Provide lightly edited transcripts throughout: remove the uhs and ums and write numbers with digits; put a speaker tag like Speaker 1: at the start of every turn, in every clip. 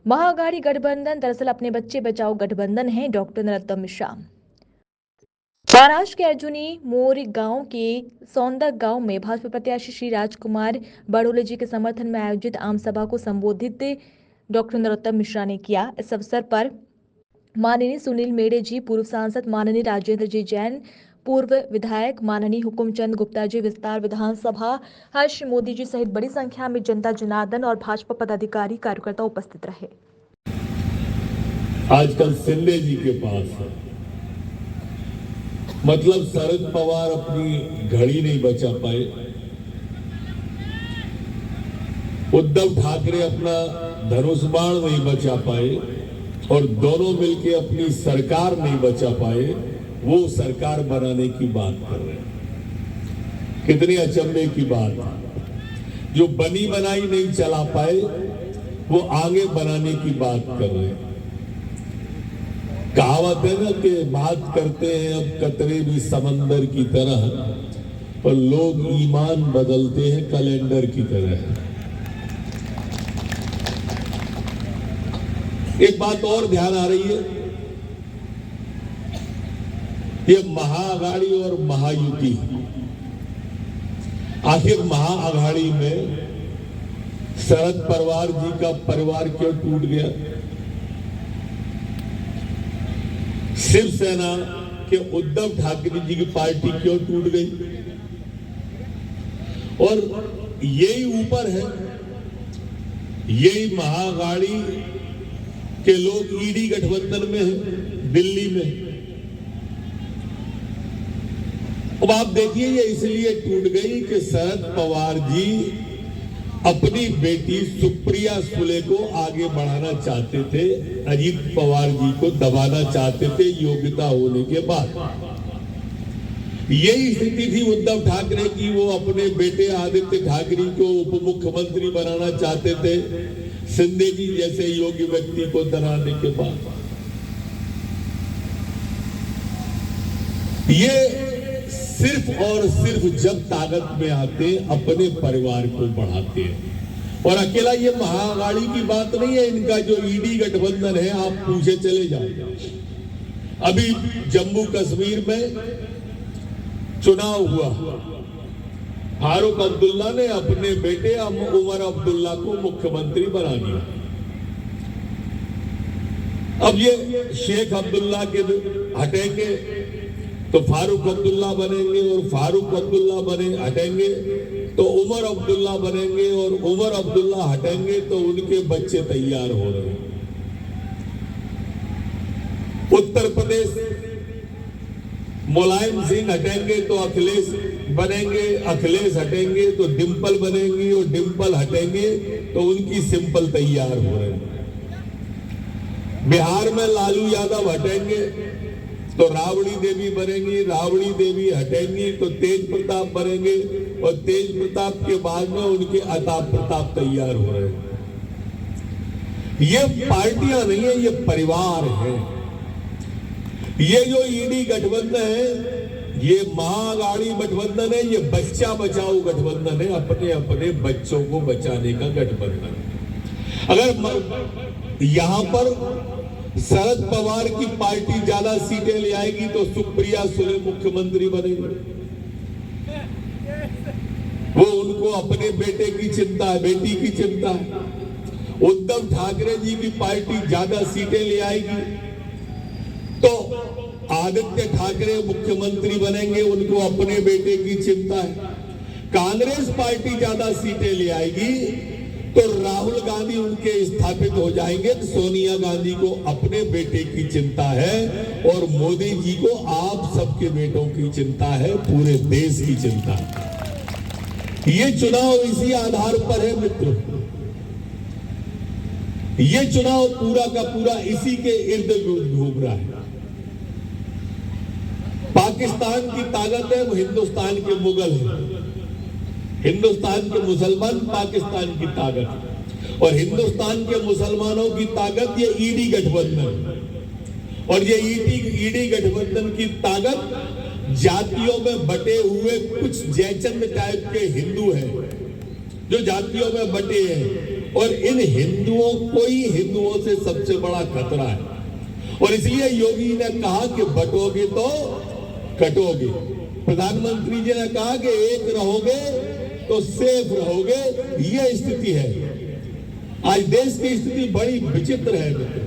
Speaker 1: महाअघाड़ी गठबंधन दरअसल अपने बच्चे बचाओ गठबंधन है। डॉक्टर नरोत्तम मिश्रा महाराष्ट्र के अर्जुनी मोर गांव के सौंदक गांव में भाजपा प्रत्याशी श्री राजकुमार बड़ोले जी के समर्थन में आयोजित आम सभा को संबोधित डॉक्टर नरोत्तम मिश्रा ने किया। इस अवसर पर माननीय सुनील मेड़े जी, पूर्व सांसद माननीय राजेंद्र जी जैन, पूर्व विधायक माननीय हुकुमचंद गुप्ता जी, विस्तार विधानसभा हर्ष मोदी जी सहित बड़ी संख्या में जनता जनार्दन और भाजपा पदाधिकारी कार्यकर्ता उपस्थित रहे।
Speaker 2: आजकल शिंदे जी के पास है, मतलब शरद पवार अपनी घड़ी नहीं बचा पाए, उद्धव ठाकरे अपना धनुष बाण नहीं बचा पाए और दोनों मिलके अपनी सरकार नहीं बचा पाए। वो सरकार बनाने की बात कर रहे हैं। कितनी अचंभे की बात है। जो बनी बनाई नहीं चला पाए वो आगे बनाने की बात कर रहे हैं। कहावत है ना कि बात करते हैं अब कतरे भी समंदर की तरह, पर लोग ईमान बदलते हैं कैलेंडर की तरह। एक बात और ध्यान आ रही है, ये महाअघाड़ी और महायुति, आखिर महाअघाड़ी में शरद पवार जी का परिवार क्यों टूट गया? शिवसेना के उद्धव ठाकरे जी की पार्टी क्यों टूट गई? और यही ऊपर है, यही महाअघाड़ी के लोग ईडी गठबंधन में है दिल्ली में। अब आप देखिए, ये इसलिए टूट गई कि शरद पवार जी अपनी बेटी सुप्रिया सुले को आगे बढ़ाना चाहते थे, अजीत पवार जी को दबाना चाहते थे योग्यता होने के बाद। यही स्थिति थी उद्धव ठाकरे की, वो अपने बेटे आदित्य ठाकरे को उप मुख्यमंत्री बनाना चाहते थे शिंदे जी जैसे योग्य व्यक्ति को दराने के बाद। ये सिर्फ और सिर्फ जब ताकत में आते अपने परिवार को बढ़ाते हैं। और अकेला ये महाअघाड़ी की बात नहीं है, इनका जो ईडी गठबंधन है आप पूछे चले जाओ। अभी जम्मू कश्मीर में चुनाव हुआ, फारूक अब्दुल्ला ने अपने बेटे उमर अब्दुल्ला को मुख्यमंत्री बना दिया। अब ये शेख अब्दुल्ला के हटेंगे तो फारूक अब्दुल्ला बनेंगे, और फारूक अब्दुल्ला हटेंगे तो उमर अब्दुल्ला बनेंगे, और उमर अब्दुल्ला हटेंगे तो उनके बच्चे तैयार हो रहे हैं। उत्तर प्रदेश मुलायम सिंह हटेंगे तो अखिलेश बनेंगे, अखिलेश हटेंगे तो डिंपल बनेंगी, और डिंपल हटेंगे तो उनकी सिंपल तैयार हो रहे हैं। बिहार में लालू यादव हटेंगे तो राबड़ी देवी बनेंगी, राबड़ी देवी हटेंगी तो तेज प्रताप बनेंगे, और तेज प्रताप के बाद में उनके अताप प्रताप तैयार हो रहे हैं। ये पार्टियां नहीं है, ये परिवार है। ये जो ईडी गठबंधन है, ये महाअघाड़ी गठबंधन है, ये बच्चा बचाओ गठबंधन है, अपने अपने बच्चों को बचाने का गठबंधन। अगर यहां पर शरद पवार की पार्टी ज्यादा सीटें ले आएगी तो सुप्रिया सुले मुख्यमंत्री बनेगी। वो उनको अपने बेटे की चिंता है, बेटी की चिंता है। उद्धव ठाकरे जी की पार्टी ज्यादा सीटें ले आएगी तो आदित्य ठाकरे मुख्यमंत्री बनेंगे, उनको अपने बेटे की चिंता है। कांग्रेस पार्टी ज्यादा सीटें ले आएगी तो राहुल गांधी उनके स्थापित हो जाएंगे, तो सोनिया गांधी को अपने बेटे की चिंता है, और मोदी जी को आप सबके बेटों की चिंता है, पूरे देश की चिंता है। ये चुनाव इसी आधार पर है मित्रों, ये चुनाव पूरा का पूरा इसी के इर्द गिर्द घूम रहा है। पाकिस्तान की ताकत है वो हिंदुस्तान के मुगल है, हिंदुस्तान के मुसलमान पाकिस्तान की ताकत, और हिंदुस्तान के मुसलमानों की ताकत ये ईडी गठबंधन। और ये ईडी गठबंधन की ताकत जातियों में बटे हुए कुछ जयचंद टाइप के हिंदू हैं, जो जातियों में बटे हैं, और इन हिंदुओं को ही हिंदुओं से सबसे बड़ा खतरा है। और इसलिए योगी ने कहा कि बटोगे तो कटोगे। प्रधानमंत्री जी ने कहा कि एक रहोगे तो सेफ रहोगे। यह स्थिति है। आज देश की स्थिति बड़ी विचित्र है मित्रों।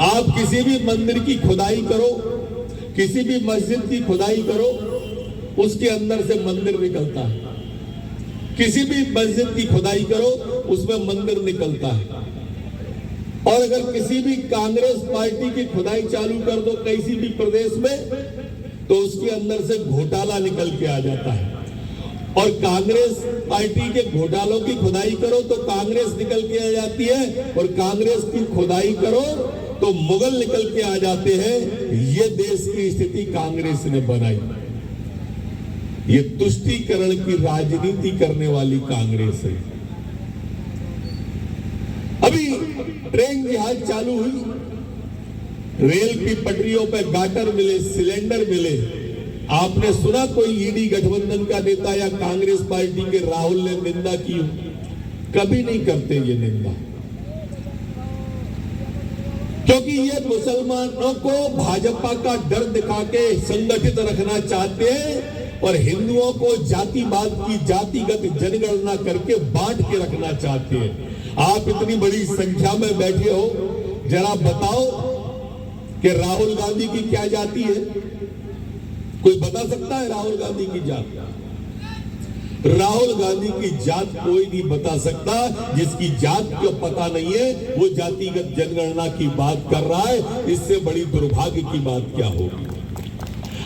Speaker 2: आप किसी भी मंदिर की खुदाई करो, किसी भी मस्जिद की खुदाई करो, उसके अंदर से मंदिर निकलता है। किसी भी मस्जिद की खुदाई करो, उसमें मंदिर निकलता है। और अगर किसी भी कांग्रेस पार्टी की खुदाई चालू कर दो किसी भी प्रदेश में, तो उसके अंदर से घोटाला निकल के आ जाता है। और कांग्रेस पार्टी के घोटालों की खुदाई करो तो कांग्रेस निकल के आ जाती है, और कांग्रेस की खुदाई करो तो मुगल निकल के आ जाते हैं। ये देश की स्थिति कांग्रेस ने बनाई। ये तुष्टीकरण की राजनीति करने वाली कांग्रेस है। अभी ट्रेन की हाल चालू हुई, रेल की पटरियों पे गाटर मिले, सिलेंडर मिले। आपने सुना कोई ईडी गठबंधन का नेता या कांग्रेस पार्टी के राहुल ने निंदा की हो? कभी नहीं करते ये निंदा, क्योंकि ये मुसलमानों को भाजपा का डर दिखा के संगठित रखना चाहते हैं और हिंदुओं को जातिवाद की जातिगत जनगणना करके बांट के रखना चाहते हैं। आप इतनी बड़ी संख्या में बैठे हो, जरा बताओ कि राहुल गांधी की क्या जाति है? कोई बता सकता है राहुल गांधी की जात? राहुल गांधी की जात कोई नहीं बता सकता। जिसकी जात को पता नहीं है वो जातिगत जनगणना की बात कर रहा है। इससे बड़ी दुर्भाग्य की बात क्या होगी?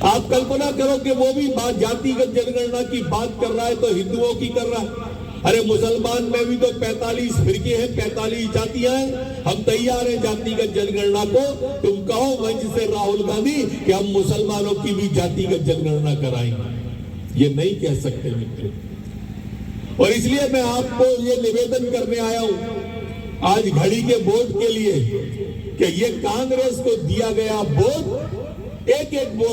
Speaker 2: आप कल्पना करो कि वो भी जातिगत जनगणना की बात कर रहा है तो हिंदुओं की कर रहा है। अरे मुसलमान में भी तो 45 फिरके हैं, 45 जातियां हैं। हम तैयार हैं जातिगत जनगणना को। तुम कहो मंच से राहुल गांधी कि हम मुसलमानों की भी जातिगत जनगणना कराएंगे। ये नहीं कह सकते मित्रों। और इसलिए मैं आपको ये निवेदन करने आया हूं आज घड़ी के वोट के लिए कि ये कांग्रेस को दिया गया वोट, एक एक वोट